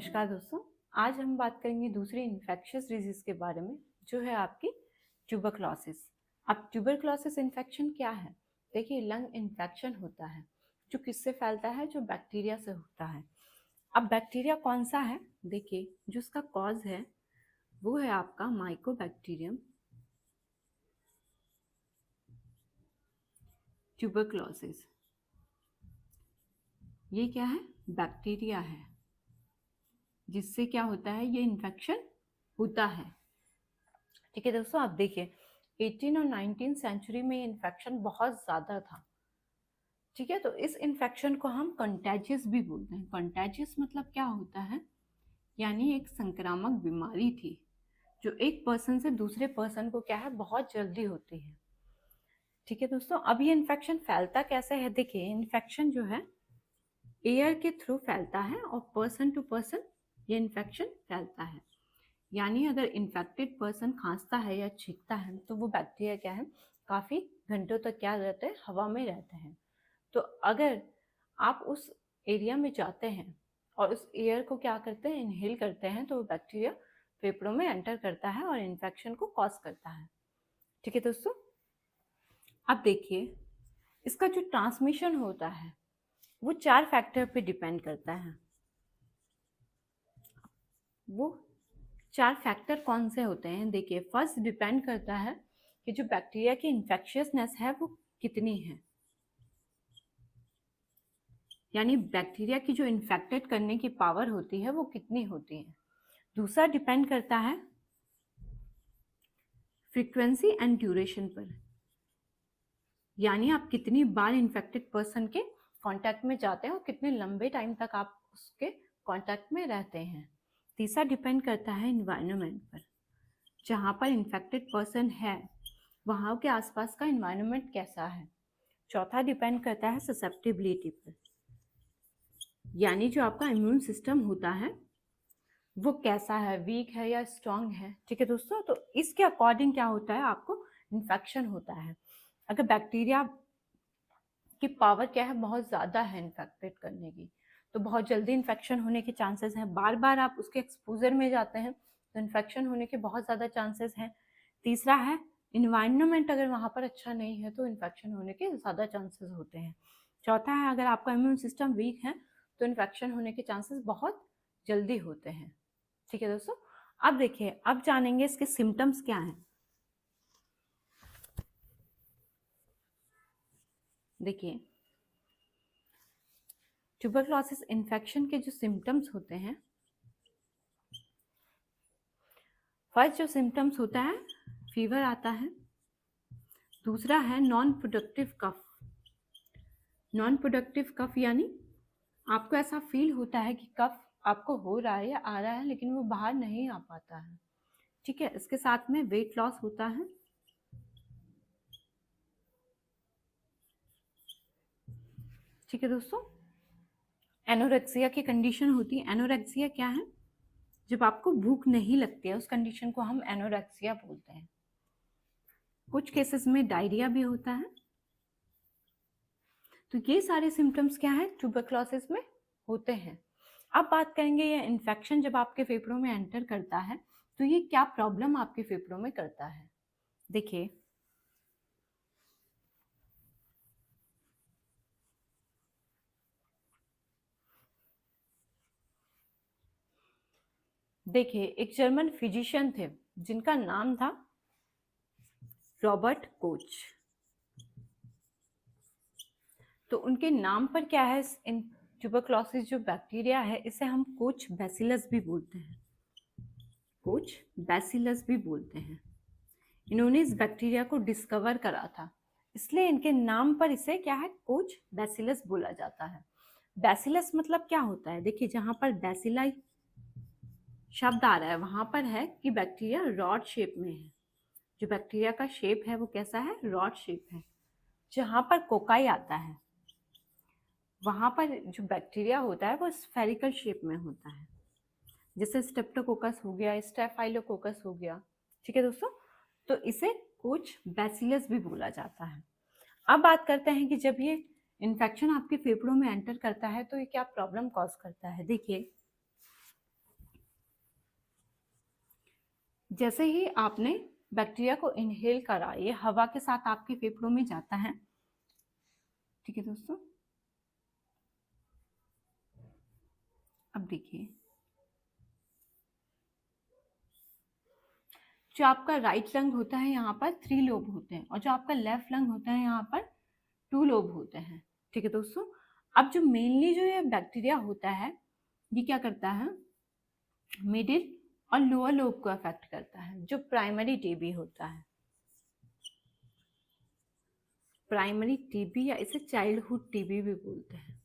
नमस्कार दोस्तों। आज हम बात करेंगे दूसरी इन्फेक्शियस डिजीज के बारे में, जो है आपकी ट्यूबरक्लोसिस। अब ट्यूबरक्लोसिस इन्फेक्शन क्या है? देखिए, लंग इन्फेक्शन होता है जो किससे फैलता है? जो बैक्टीरिया से होता है। अब बैक्टीरिया कौन सा है? देखिए, जो उसका कॉज है वो है आपका माइकोबैक्टीरियम ट्यूबरक्लोसिस। ये क्या है? बैक्टीरिया है जिससे क्या होता है, ये इन्फेक्शन होता है। ठीक है दोस्तों, आप देखिए 18 और 19 सेंचुरी में इन्फेक्शन बहुत ज़्यादा था। ठीक है, तो इस इन्फेक्शन को हम कंटेजियस भी बोलते हैं। कंटेजियस मतलब क्या होता है? यानी एक संक्रामक बीमारी थी जो एक पर्सन से दूसरे पर्सन को क्या है, बहुत जल्दी होती है। ठीक है दोस्तों, अब ये इन्फेक्शन फैलता कैसे है? देखिए, इन्फेक्शन जो है एयर के थ्रू फैलता है और पर्सन टू पर्सन ये इन्फेक्शन फैलता है। यानी अगर इन्फेक्टेड पर्सन खांसता है या छींकता है तो वो बैक्टीरिया क्या है, काफ़ी घंटों तक क्या रहते हैं, हवा में रहते हैं। तो अगर आप उस एरिया में जाते हैं और उस एयर को क्या करते हैं, इनहेल करते हैं, तो वो बैक्टीरिया फेफड़ों में एंटर करता है और इन्फेक्शन को कॉज करता है। ठीक है दोस्तों, अब देखिए इसका जो ट्रांसमिशन होता है वो 4 फैक्टर पे डिपेंड करता है। वो 4 फैक्टर कौन से होते हैं? देखिए, फर्स्ट डिपेंड करता है कि जो बैक्टीरिया की इन्फेक्शियसनेस है वो कितनी है, यानी बैक्टीरिया की जो इन्फेक्टेड करने की पावर होती है वो कितनी होती है। दूसरा डिपेंड करता है फ्रीक्वेंसी एंड ड्यूरेशन पर, यानी आप कितनी बार इन्फेक्टेड पर्सन के कांटेक्ट में जाते हैं और कितने लंबे टाइम तक आप उसके कांटेक्ट में रहते हैं। तीसरा डिपेंड करता है इन्वायरमेंट पर, जहाँ पर इन्फेक्टेड पर्सन है वहाँ के आसपास का इन्वायरमेंट कैसा है। चौथा डिपेंड करता है ससेप्टिबिलिटी पर, यानी जो आपका इम्यून सिस्टम होता है वो कैसा है, वीक है या स्ट्रांग है। ठीक है दोस्तों, तो इसके अकॉर्डिंग क्या होता है, आपको इन्फेक्शन होता है। अगर बैक्टीरिया की पावर क्या है, बहुत ज़्यादा है इन्फेक्टेड करने की, तो बहुत जल्दी इन्फेक्शन होने के चांसेस हैं। बार बार आप उसके एक्सपोजर में जाते हैं तो इन्फेक्शन होने के बहुत ज़्यादा चांसेस हैं। तीसरा है इन्वायरमेंट, अगर वहाँ पर अच्छा नहीं है तो इन्फेक्शन होने के ज़्यादा चांसेस होते हैं। चौथा है अगर आपका इम्यून सिस्टम वीक है तो इन्फेक्शन होने के चांसेस बहुत जल्दी होते हैं। ठीक है दोस्तों, अब देखिए, अब जानेंगे इसके सिम्टम्स क्या हैं। देखिए, ट्यूबरक्लोसिस इन्फेक्शन के जो सिम्टम्स होते हैं, फर्स्ट जो सिम्टम्स होता है, फीवर आता है। दूसरा है non productive cough. Non productive cough यानी आपको ऐसा फील होता है कि कफ आपको हो रहा है या आ रहा है लेकिन वो बाहर नहीं आ पाता है। ठीक है, इसके साथ में वेट लॉस होता है। ठीक है दोस्तों, एनोरेक्सिया की कंडीशन होती है। एनोरेक्सिया क्या है? जब आपको भूख नहीं लगती है, उस कंडीशन को हम एनोरेक्सिया बोलते हैं। कुछ केसेस में डायरिया भी होता है। तो ये सारे सिम्टम्स क्या है, ट्यूबरक्लोसिस में होते हैं। अब बात करेंगे ये इन्फेक्शन जब आपके फेफड़ों में एंटर करता है तो ये क्या प्रॉब्लम आपके फेफड़ों में करता है। देखिए, एक जर्मन फिजिशियन थे जिनका नाम था रॉबर्ट कोच। तो उनके नाम पर क्या है, इन ट्यूबरक्लोसिस जो बैक्टीरिया है इसे हम कोच बैसिलस भी बोलते हैं। कोच बैसिलस भी बोलते हैं। इन्होंने इस बैक्टीरिया को डिस्कवर करा था, इसलिए इनके नाम पर इसे क्या है, कोच बैसिलस बोला जाता है। बैसिलस मतलब क्या होता है? देखिए, जहां पर बैसिलाई शब्द आ रहा है वहां पर है कि बैक्टीरिया रॉड शेप में है। जो बैक्टीरिया का शेप है वो कैसा है, रॉड शेप है। जहां पर कोकाई आता है वहां पर जो बैक्टीरिया होता है वो स्फेरिकल शेप में होता है, जैसे स्टेप्टोकोकस हो गया, स्टेफाइलोकोकस हो गया। ठीक है दोस्तों, तो इसे कोच बैसिलस भी बोला जाता है। अब बात करते हैं कि जब ये इन्फेक्शन आपके फेफड़ों में एंटर करता है तो ये क्या प्रॉब्लम कॉज करता है। देखिए, जैसे ही आपने बैक्टीरिया को इनहेल करा, ये हवा के साथ आपके फेफड़ों में जाता है। ठीक है दोस्तों, अब देखिए जो आपका राइट लंग होता है यहाँ पर 3 लोब होते हैं और जो आपका लेफ्ट लंग होता है यहाँ पर 2 लोब होते हैं। ठीक है दोस्तों, अब जो मेनली जो ये बैक्टीरिया होता है ये क्या करता है, मिडिल और लोअर लोब को अफेक्ट करता है। जो प्राइमरी टीबी होता है, प्राइमरी टीबी या इसे चाइल्डहुड टीबी भी बोलते हैं।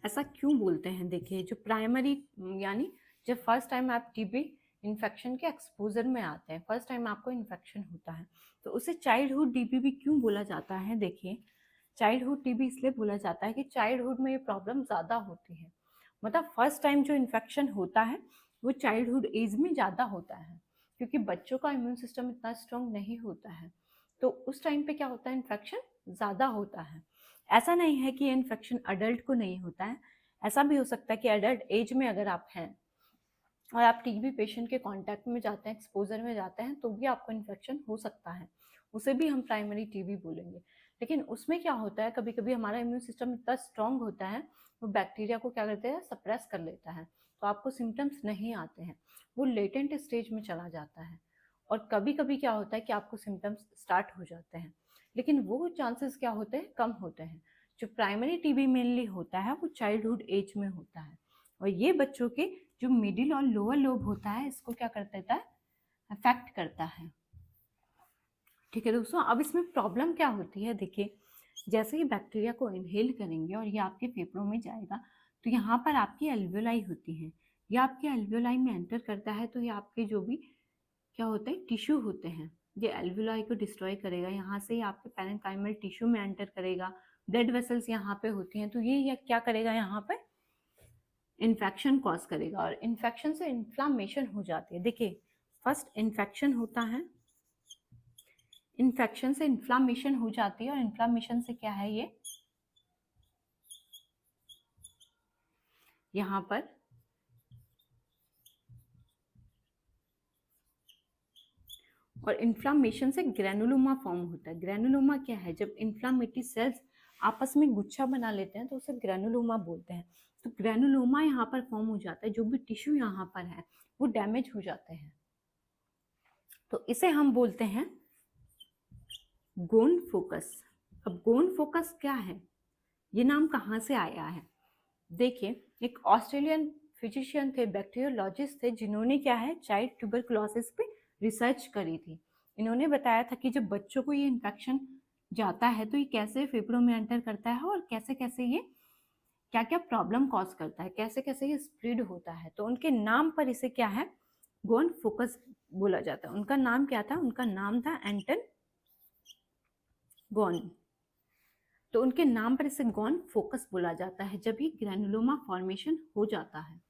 ऐसा क्यों बोलते हैं, देखिए जो प्राइमरी यानी जब फर्स्ट टाइम आप टीबी इन्फेक्शन के एक्सपोजर में आते हैं, फर्स्ट टाइम आपको इन्फेक्शन होता है, तो उसे चाइल्डहुड टीबी भी क्यों बोला जाता है। देखिए चाइल्डहुड टीबी इसलिए बोला जाता है कि चाइल्डहुड में ये प्रॉब्लम ज़्यादा होती है, मतलब फर्स्ट टाइम जो इन्फेक्शन होता है वो चाइल्डहुड एज में ज़्यादा होता है, क्योंकि बच्चों का इम्यून सिस्टम इतना स्ट्रॉन्ग नहीं होता है, तो उस टाइम पे क्या होता है, इन्फेक्शन ज़्यादा होता है। ऐसा नहीं है कि ये इन्फेक्शन अडल्ट को नहीं होता है, ऐसा भी हो सकता है कि अडल्ट एज में अगर आप हैं और आप टीबी पेशेंट के कांटेक्ट में जाते हैं, एक्सपोजर में जाते हैं, तो भी आपको इन्फेक्शन हो सकता है, उसे भी हम प्राइमरी टीबी बोलेंगे। लेकिन उसमें क्या होता है, कभी कभी हमारा इम्यून सिस्टम इतना स्ट्रांग होता है, वो बैक्टीरिया को क्या करते हैं, सप्रेस कर लेता है, तो आपको सिम्टम्स नहीं आते हैं, वो लेटेंट स्टेज में चला जाता है। और कभी कभी क्या होता है कि आपको सिम्टम्स स्टार्ट हो जाते हैं, लेकिन वो चांसेस क्या होते हैं, कम होते हैं। जो प्राइमरी टीबी मेनली होता है वो चाइल्डहुड एज में होता है, और ये बच्चों के जो मिडिल और लोअर लोब होता है इसको क्या कर देता है, अफेक्ट करता है। ठीक है दोस्तों, अब इसमें प्रॉब्लम क्या होती है, देखिए जैसे ही बैक्टीरिया को इनहेल करेंगे और ये आपके फेफड़ों में जाएगा, तो यहाँ पर आपकी एल्वियोलाई होती हैं, ये आपके एल्वियोलाई में एंटर करता है, तो ये आपके जो भी क्या होते हैं टिश्यू होते हैं, ये एल्वियोलाई को डिस्ट्रॉय करेगा, यहाँ से आपके पैरेन्काइमल टिश्यू में एंटर करेगा, ब्लड वेसल्स यहाँ पे होती हैं, तो ये क्या करेगा, यहाँ पे इन्फेक्शन कॉज करेगा, और इन्फेक्शन से इन्फ्लामेशन हो जाती है। देखिए फर्स्ट इन्फेक्शन होता है, इन्फेक्शन से इन्फ्लामेशन हो जाती है, और इन्फ्लामेशन से क्या है, ये यहाँ पर और इन्फ्लामेशन से ग्रैनुलोमा फॉर्म होता है। ग्रैनुलोमा क्या है, जब इन्फ्लामेटरी सेल्स आपस में गुच्छा बना लेते हैं तो उसे ग्रैनुलोमा बोलते हैं। तो ग्रैनुलोमा यहाँ पर फॉर्म हो जाता है, जो भी टिश्यू यहाँ पर है वो डैमेज हो जाते हैं, तो इसे हम बोलते हैं गोन फोकस। अब गोन फोकस क्या है, ये नाम कहाँ से आया है, देखिए एक ऑस्ट्रेलियन फिजिशियन थे, बैक्टीरियोलॉजिस्ट थे, जिन्होंने क्या है, चाइल्ड ट्यूबरकुलोसिस पे रिसर्च करी थी। इन्होंने बताया था कि जब बच्चों को ये इन्फेक्शन जाता है तो ये कैसे फेफड़ों में एंटर करता है और कैसे कैसे ये क्या क्या प्रॉब्लम कॉज करता है, कैसे कैसे ये स्प्रेड होता है, तो उनके नाम पर इसे क्या है, गोन फोकस बोला जाता है। उनका नाम क्या था, उनका नाम था एंटन गॉन, तो उनके नाम पर इसे गॉन फोकस बोला जाता है जब ये ग्रैनुलोमा फॉर्मेशन हो जाता है।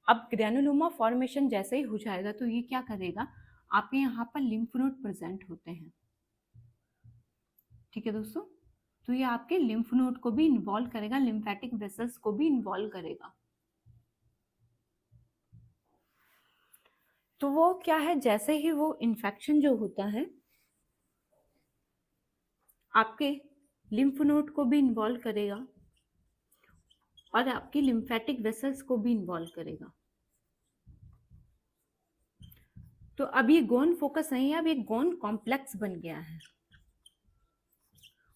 अब ग्रैनुलोमा फॉर्मेशन जैसे ही हो जाएगा तो ये क्या करेगा, आपके यहाँ पर लिम्फ नोड प्रेजेंट होते हैं। ठीक है दोस्तों, तो ये आपके लिम्फ नोड को भी इन्वॉल्व करेगा, लिम्फेटिक वेसल्स को भी इन्वॉल्व करेगा। तो वो क्या है, जैसे ही वो इन्फेक्शन जो होता है आपके लिम्फ नोड को भी इन्वॉल्व करेगा और आपकी लिम्फेटिक वेसल्स को भी इन्वॉल्व करेगा। तो अब ये गोन फोकस नहीं है, अब ये गोन कॉम्प्लेक्स बन गया है।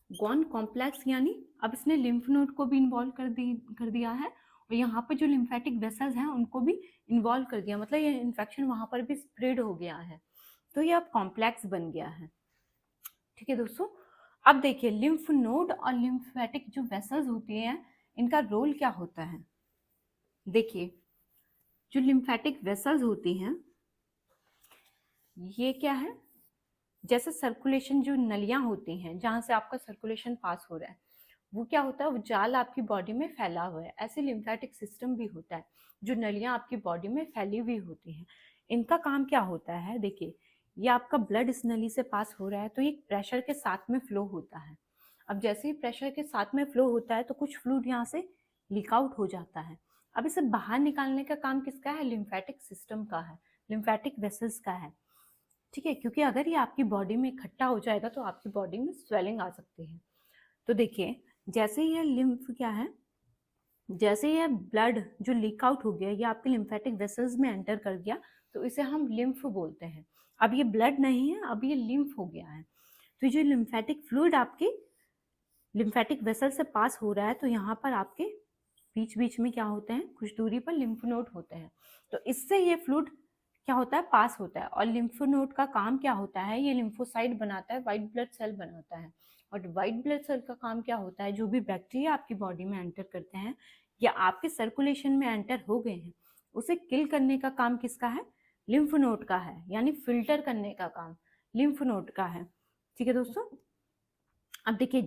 गॉन कॉम्प्लेक्स यानी अब इसने लिम्फ नोड को भी इन्वॉल्व कर दिया है, और यहाँ पर जो लिम्फेटिक वेसल्स हैं उनको भी इन्वॉल्व कर दिया, मतलब ये इन्फेक्शन वहाँ पर भी स्प्रेड हो गया है, तो ये अब कॉम्प्लेक्स बन गया है। ठीक है दोस्तों, अब देखिए लिम्फ नोड और लिम्फेटिक जो वेसल्स होती हैं इनका रोल क्या होता है। देखिए जो लिम्फेटिक वेसल्स होती हैं ये क्या है, जैसे सर्कुलेशन जो नलियां होती हैं जहाँ से आपका सर्कुलेशन पास हो रहा है, वो क्या होता है, वो जाल आपकी बॉडी में फैला हुआ है। ऐसे लिम्फेटिक सिस्टम भी होता है, जो नलियां आपकी बॉडी में फैली हुई होती हैं। इनका काम क्या होता है, देखिए ये आपका ब्लड इस नली से पास हो रहा है तो ये प्रेशर के साथ में फ्लो होता है। अब जैसे ही प्रेशर के साथ में फ्लो होता है तो कुछ फ्लूइड यहाँ से लीक आउट हो जाता है। अब इसे बाहर निकालने का काम किसका है? लिम्फेटिक सिस्टम का है, लिम्फेटिक वेसल्स का है, ठीक है। क्योंकि अगर ये आपकी बॉडी में इकट्ठा हो जाएगा तो आपकी बॉडी में स्वेलिंग आ सकती है। तो देखिए, जैसे ये लिम्फ क्या है, जैसे ये ब्लड जो लीक आउट हो गया, ये आपके लिम्फेटिक वेसल्स में एंटर कर गया, तो इसे हम लिम्फ बोलते हैं। अब ये ब्लड नहीं है, अब ये लिम्फ हो गया है। तो जो लिम्फेटिक फ्लूइड आपके लिम्फेटिक वेसल से पास हो रहा है, तो यहाँ पर आपके बीच बीच में क्या होते हैं, कुछ दूरी पर लिम्फ नोड होते हैं। तो इससे ये फ्लूइड क्या होता है, पास होता है। और लिम्फ नोड का काम क्या होता है, ये लिम्फोसाइट बनाता है, व्हाइट ब्लड सेल बनाता है। और व्हाइट ब्लड सेल का काम क्या होता है, जो भी बैक्टीरिया आपकी बॉडी में एंटर करते हैं या आपके सर्कुलेशन में एंटर हो गए हैं, उसे किल करने का काम किसका है? लिम्फ नोड का है, यानी फिल्टर करने का काम लिम्फ नोड का है, ठीक है दोस्तों। अब देखिए,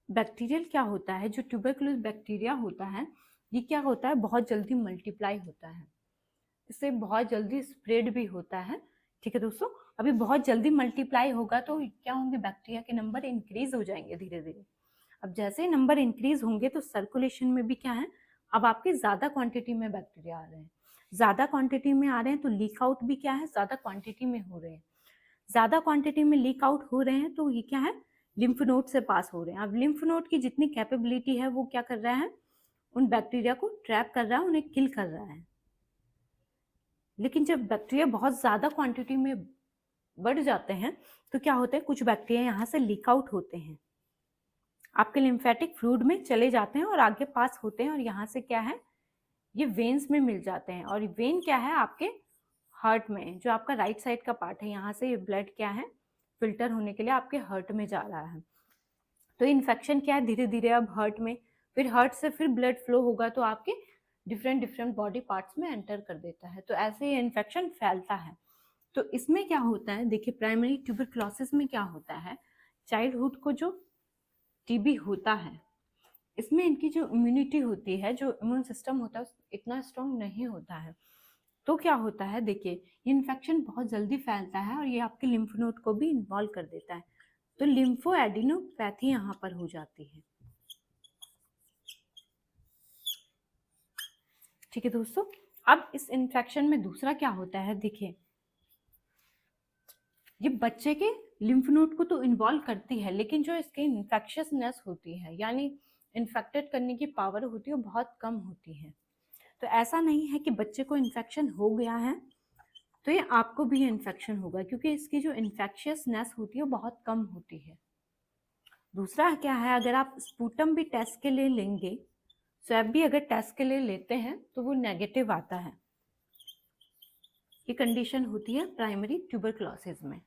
बैक्टीरियल क्या होता है, जो ट्यूबरकुलोस बैक्टीरिया होता है, ये क्या होता है, बहुत जल्दी मल्टीप्लाई होता है, इससे बहुत जल्दी स्प्रेड भी होता है, ठीक है दोस्तों। अभी बहुत जल्दी मल्टीप्लाई होगा तो क्या होंगे, बैक्टीरिया के नंबर इंक्रीज हो जाएंगे धीरे धीरे। अब जैसे ही नंबर इंक्रीज होंगे तो सर्कुलेशन में भी क्या है, अब आपके ज्यादा क्वांटिटी में बैक्टीरिया आ रहे हैं, ज्यादा क्वांटिटी में आ रहे हैं, तो लीक आउट भी क्या है, ज्यादा क्वांटिटी में हो रहे हैं। ज्यादा क्वांटिटी में लीक आउट हो रहे हैं तो ये क्या है, लिम्फ नोड से पास हो रहे हैं। अब लिम्फ नोड की जितनी कैपेबिलिटी है वो क्या कर रहा है, उन बैक्टीरिया को ट्रैप कर रहा है, उन्हें किल कर रहा है। लेकिन जब बैक्टीरिया बहुत ज्यादा क्वांटिटी में बढ़ जाते हैं तो क्या होता है, कुछ बैक्टीरिया यहाँ से लीक आउट होते हैं, आपके लिम्फेटिक फ्लूइड में चले जाते हैं और आगे पास होते हैं, और यहाँ से क्या है, ये वेन्स में मिल जाते हैं। और वेन क्या है, आपके हार्ट में, जो आपका राइट साइड का पार्ट है, यहाँ से ये ब्लड क्या है, फिल्टर होने के लिए आपके हार्ट में जा रहा है। तो इन्फेक्शन क्या है, धीरे धीरे अब हार्ट में, फिर हार्ट से फिर ब्लड फ्लो होगा तो आपके डिफरेंट डिफरेंट बॉडी पार्ट्स में एंटर कर देता है। तो ऐसे ये इन्फेक्शन फैलता है। तो इसमें क्या होता है, देखिए प्राइमरी ट्यूबरक्लोसिस में क्या होता है, चाइल्डहुड को जो टीबी होता है, इसमें इनकी जो इम्यूनिटी होती है, जो इम्यून सिस्टम होता है, इतना स्ट्रॉन्ग नहीं होता है। तो क्या होता है, देखिए ये इन्फेक्शन बहुत जल्दी फैलता है और ये आपके लिम्फ नोड को भी इन्वॉल्व कर देता है। तो लिम्फो एडिनोपैथी यहाँ पर हो जाती है, ठीक है दोस्तों। अब इस इन्फेक्शन में दूसरा क्या होता है, देखिए ये बच्चे के लिम्फ नोड को तो इन्वॉल्व करती है, लेकिन जो इसकी इन्फेक्शियसनेस होती है, यानी इन्फेक्टेड करने की पावर होती है, वो बहुत कम होती है। तो ऐसा नहीं है कि बच्चे को इन्फेक्शन हो गया है तो ये आपको भी इन्फेक्शन होगा, क्योंकि इसकी जो इन्फेक्शियसनेस होती है वो बहुत कम होती है। दूसरा क्या है, अगर आप स्पूटम भी टेस्ट के लिए लेंगे, स्वैब भी अगर टेस्ट के लिए लेते हैं तो वो नेगेटिव आता है। ये कंडीशन होती है प्राइमरी ट्यूबरक्लोसिस में,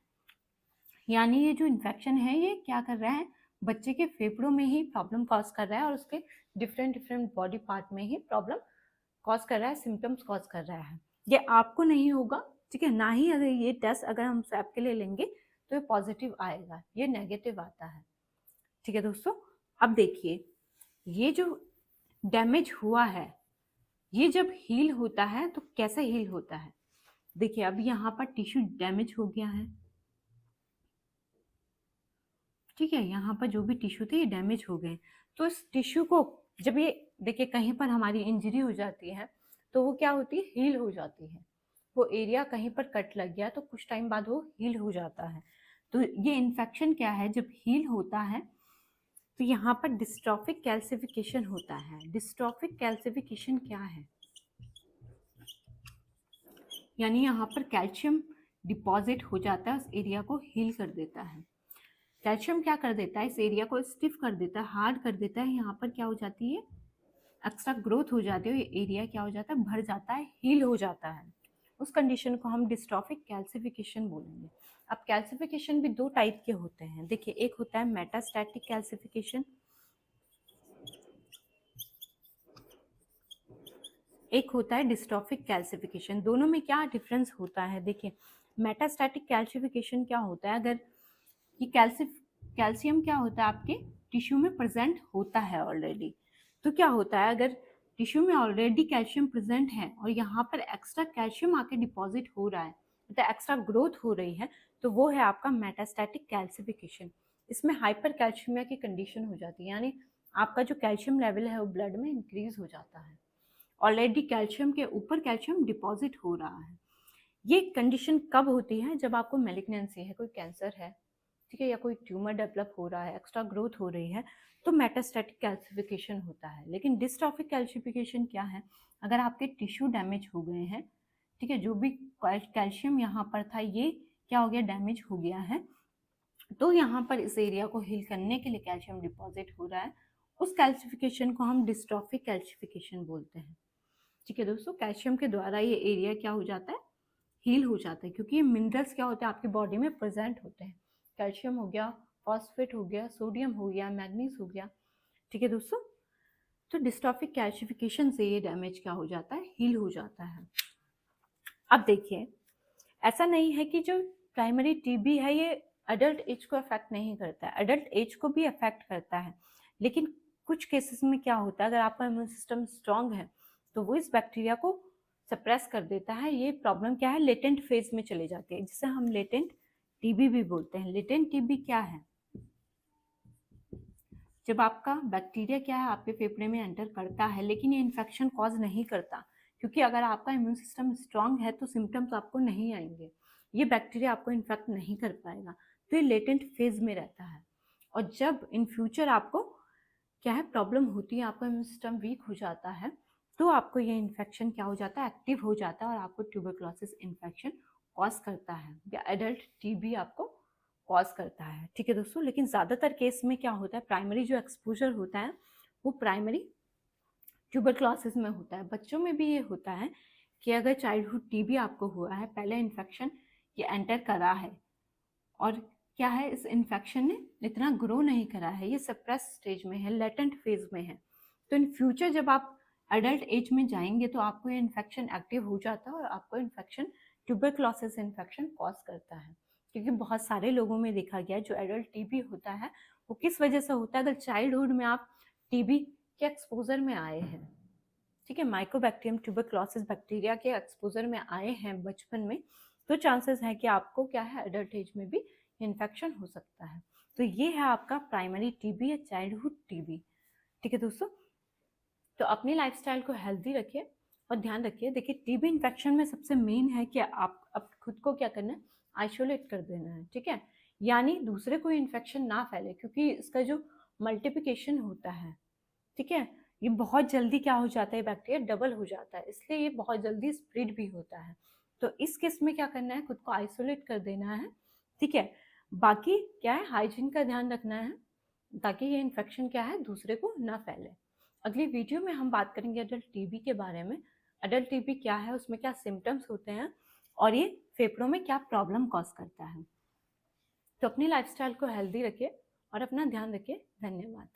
यानी ये जो इन्फेक्शन है ये क्या कर रहा है, बच्चे के फेफड़ों में ही प्रॉब्लम कॉज कर रहा है और उसके डिफरेंट डिफरेंट बॉडी पार्ट में ही प्रॉब्लम कॉज कर रहा है, सिम्टम्स कॉज कर रहा है। ये आपको नहीं होगा, ठीक है ना, ही अगर ये टेस्ट अगर हम स्वैब के लिए लेंगे तो ये पॉजिटिव आएगा, ये नेगेटिव आता है, ठीक है दोस्तों। अब देखिए, ये जो डैमेज हुआ है ये जब हील होता है तो कैसे हील होता है, देखिए अब यहाँ पर टिश्यू डैमेज हो गया है, ठीक है, यहाँ पर जो भी टिश्यू थे ये डैमेज हो गए। तो इस टिश्यू को जब ये देखिए कहीं पर हमारी इंजरी हो जाती है तो वो क्या होती है, हील हो जाती है। वो एरिया कहीं पर कट लग गया तो कुछ टाइम बाद वो हील हो जाता है। तो ये इन्फेक्शन क्या है, जब हील होता है तो यहाँ पर डिस्ट्रॉफिक कैल्सिफिकेशन होता है। डिस्ट्रॉफिक कैल्सिफिकेशन क्या है, यानी यहाँ पर कैल्शियम डिपॉजिट हो जाता है, उस एरिया को हील कर देता है। कैल्शियम क्या कर देता है, इस एरिया को स्टिफ कर देता है, हार्ड कर देता है। यहाँ पर क्या हो जाती है, एक्स्ट्रा ग्रोथ हो जाती है, ये एरिया क्या हो जाता है, भर जाता है, हील हो जाता है। उस कंडीशन को हम डिस्ट्रॉफिक कैल्सिफिकेशन बोलेंगे। अब कैल्सिफिकेशन भी दो टाइप के होते हैं, देखिए एक होता है मेटास्टैटिक कैल्सिफिकेशन, एक होता है डिस्ट्रॉफिक कैल्सिफिकेशन। दोनों में क्या डिफरेंस होता है, देखिए मेटास्टैटिक कैल्सिफिकेशन क्या होता है, अगर ये कैल्शियम क्या होता है, आपके टिश्यू में प्रेजेंट होता है ऑलरेडी। तो क्या होता है, अगर टिश्यू में ऑलरेडी कैल्शियम प्रेजेंट है और यहाँ पर एक्स्ट्रा कैल्शियम आके डिपॉजिट हो रहा है, मतलब एक्स्ट्रा ग्रोथ हो रही है, तो वो है आपका मेटास्टैटिक कैल्सिफिकेशन। इसमें हाइपर कैल्शियमिया की कंडीशन हो जाती है, यानी आपका जो कैल्शियम लेवल है वो ब्लड में इंक्रीज हो जाता है। ऑलरेडी कैल्शियम के ऊपर कैल्शियम डिपॉजिट हो रहा है। ये कंडीशन कब होती है? जब आपको मेलिग्नेंसी है, कोई कैंसर है, ठीक है, या कोई ट्यूमर डेवलप हो रहा है, एक्स्ट्रा ग्रोथ हो रही है, तो मेटास्टैटिक कैल्सिफिकेशन होता है। लेकिन डिस्ट्रॉफिक कैल्सिफिकेशन क्या है? अगर आपके टिश्यू डैमेज हो गए हैं, ठीक है, जो भी कैल्शियम यहाँ पर था ये क्या हो गया? डैमेज हो गया है, तो यहाँ पर इस एरिया को हील करने के लिए कैल्शियम डिपॉजिट हो रहा है, उस कैल्सिफिकेशन को हम डिस्ट्रॉफिक कैल्सिफिकेशन बोलते हैं। ठीक है दोस्तों, कैल्शियम के द्वारा ये एरिया क्या हो जाता है? हील हो जाता है, क्योंकि ये मिनरल्स क्या होते हैं आपकी बॉडी में प्रेजेंट होते हैं। कैल्शियम हो गया, फॉस्फेट हो गया, सोडियम हो गया, मैग्नीज हो गया। ठीक है दोस्तों, तो डिस्ट्रॉफिक कैल्सिफिकेशन से ये डैमेज क्या हो जाता है? हील हो जाता है। अब देखिए, ऐसा नहीं है कि जो प्राइमरी टीबी है ये अडल्ट एज को अफेक्ट नहीं करता है, अडल्ट एज को भी अफेक्ट करता है। लेकिन कुछ केसेस में क्या होता है, अगर आपका इम्यून सिस्टम स्ट्रांग है तो वो इस बैक्टीरिया को सप्रेस कर देता है। ये प्रॉब्लम क्या है? लेटेंट फेज में चले जाती है, जिसे हम लेटेंट टीबी भी बोलते हैं। लेटेंट टीबी क्या है? जब आपका बैक्टीरिया क्या है आपके फेफड़े में एंटर करता है, लेकिन ये इन्फेक्शन कॉज नहीं करता, क्योंकि अगर आपका इम्यून सिस्टम स्ट्रांग है तो सिम्टम्स आपको नहीं आएंगे, ये बैक्टीरिया आपको इन्फेक्ट नहीं कर पाएगा, तो ये लेटेंट फेज में रहता है। और जब इन फ्यूचर आपको क्या है प्रॉब्लम होती है, आपका इम्यून सिस्टम वीक हो जाता है, तो आपको ये इन्फेक्शन क्या हो जाता है? एक्टिव हो जाता है और आपको ट्यूबरक्लोसिस इन्फेक्शन कॉज करता है, या एडल्ट टीबी आपको कॉज करता है। ठीक है दोस्तों, लेकिन ज़्यादातर केस में क्या होता है, प्राइमरी जो एक्सपोजर होता है वो प्राइमरी ट्यूबरक्लोसिस में होता है। बच्चों में भी ये होता है कि अगर चाइल्डहुड टीबी आपको हुआ है, पहले इन्फेक्शन ये एंटर करा है और क्या है, इस इन्फेक्शन ने इतना ग्रो नहीं करा है, ये सप्रेस स्टेज में है, लेटेंट फेज में है, तो इन फ्यूचर जब आप एडल्ट एज में जाएंगे तो आपको ये इन्फेक्शन एक्टिव हो जाता है और आपको इन्फेक्शन ट्यूबरक्लोसिस इन्फेक्शन कॉज करता है। क्योंकि बहुत सारे लोगों में देखा गया जो एडल्ट टीबी होता है वो किस वजह से होता है? अगर चाइल्डहुड में आप टीबी के एक्सपोजर में आए हैं, ठीक है, माइकोबैक्टीरियम ट्यूबरक्लोसिस बैक्टीरिया के एक्सपोजर में आए हैं बचपन में, तो चांसेस है कि आपको क्या है एडल्ट एज में भी इन्फेक्शन हो सकता है। तो ये है आपका प्राइमरी टीबी या चाइल्डहुड टीबी। ठीक है दोस्तों, तो अपनी लाइफस्टाइल को हेल्दी रखिए और ध्यान रखिए। देखिए, टीबी इन्फेक्शन में सबसे मेन है कि आप अब खुद को क्या करना है? आइसोलेट कर देना है। ठीक है, यानी दूसरे को इन्फेक्शन ना फैले, क्योंकि इसका जो मल्टीप्लिकेशन होता है, ठीक है, ये बहुत जल्दी क्या हो जाता है, बैक्टीरिया डबल हो जाता है, इसलिए ये बहुत जल्दी स्प्रेड भी होता है। तो इस केस में क्या करना है? खुद को आइसोलेट कर देना है। ठीक है, बाकी क्या है, हाइजीन का ध्यान रखना है ताकि ये इन्फेक्शन क्या है दूसरे को ना फैले। अगली वीडियो में हम बात करेंगे अडल्ट टीबी के बारे में। अडल्ट टीबी क्या है, उसमें क्या सिम्टम्स होते हैं और ये फेफड़ों में क्या प्रॉब्लम कॉज करता है। तो अपनी लाइफस्टाइल को हेल्दी रखिए और अपना ध्यान रखिए। धन्यवाद।